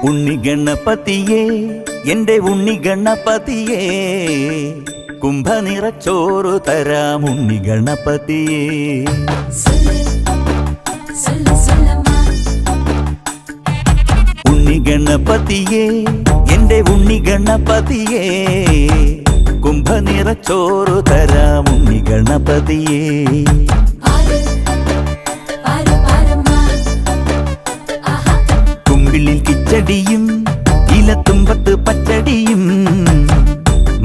ഉണ്ണി ഗണപതിയേ എന്റെ ഉണ്ണി ഗണപതിയേ കുംഭനിറച്ചോറ് തരാം ഉണ്ണി ഗണപതിയേ. ഉണ്ണി ഗണപതിയേ എന്റെ ഉണ്ണി ഗണപതിയേ കുംഭനിറച്ചോറ് തരാം ഉണ്ണി ഗണപതിയേ. കുമ്പിളിൽ കിച്ചടിയും ഇലത്തുമ്പത്ത് പച്ചടിയും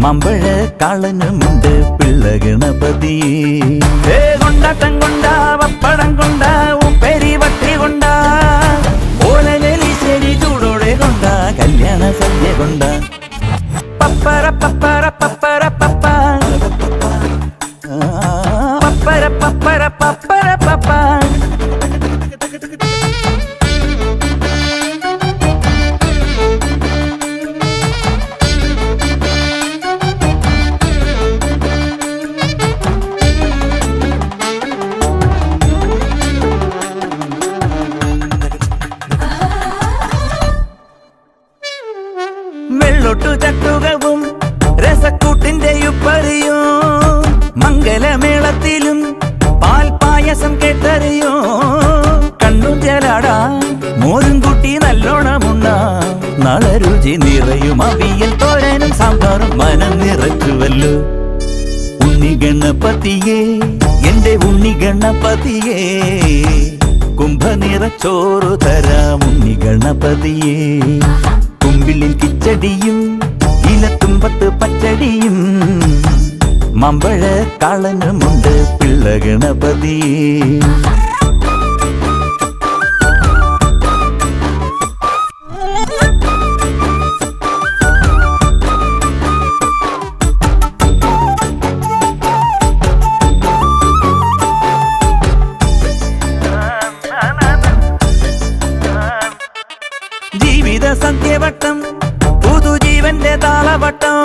മമ്പഴ കാളനുമുണ്ട് പിള്ള ഗണപതിയേ. കൊണ്ടാട്ടം കൊണ്ടാ പപ്പടം കൊണ്ടാ ഉപ്പേരി വട്ടി കൊണ്ടാ ഓലനെലിശ്ശേരി ചൂടോടെ കൊണ്ടാ കല്യാണ സദ്യ കൊണ്ടാ പപ്പര പപ്പര പപ്പര പപ്പ പപ്പര പപ്പര പപ്പര പപ്പ. വെള്ളൊട്ടു ചട്ടുകവും രസക്കൂട്ടിന്റെ ഉപ്പറിയോ മംഗലമേളത്തിലും പാൽപായസം കേട്ടറിയോ. കണ്ണും ജലാടാ മോരും കൂട്ടി നല്ലോണമുണ്ടാ നാളെ രുചി നിറയും അവിയൽ തോരനും സാമ്പാറും മനം നിറച്ചുവല്ലോ. ഉണ്ണി ഗണപതിയേ എന്റെ ഉണ്ണി ഗണപതിയേ കുംഭനിറച്ചോറ് തരാം ഉണ്ണി ഗണപതിയേ. കുമ്പിളിൽ കിച്ചടിയും ഇലത്തുമ്പത്ത് പച്ചടിയും മമ്പഴ കാളനുമുണ്ട് പിള്ള ഗണപതിയേ. ജീവിത സന്ധ്യവട്ടം പുതുജീവന്റെ താളവട്ടം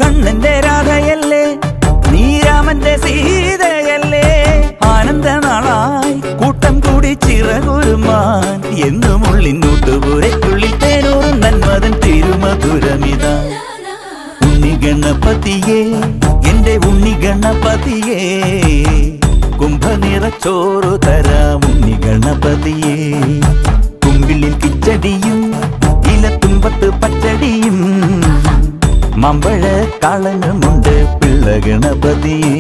കണ്ണന്റെ രാധയല്ലേ നീരാമന്റെ സീതയല്ലേ. ആനന്ദനാളായി കൂട്ടം കൂടി ചിറകുരുമാൻ എന്നും ഉള്ളിന്നൂട്ടുപുരയ്ക്കുള്ളിൽ തേനൂറും നന്മതൻ തിരുമധുരമിത. ഉണ്ണി ഗണപതിയേ എന്റെ ഉണ്ണി ഗണപതിയേ കുംഭനിറച്ചോറ് തരാം ഉണ്ണി ഗണപതിയേ. കുമ്പിളിൽ കിച്ചടിയും ഇലത്തുമ്പത്ത് പച്ചടിയും മമ്പഴ കാളനുമുണ്ട് പിള്ള ഗണപതിയേ.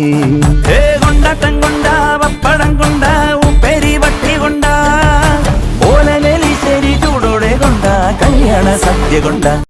കൊണ്ടാട്ടം കൊണ്ടാ പപ്പടം കൊണ്ടാ ഉപ്പേരി വട്ടി കൊണ്ടാ ഓലനെലിശ്ശേരി ചൂടോടെ കൊണ്ടാ കല്യാണ സദ്യ കൊണ്ടാ.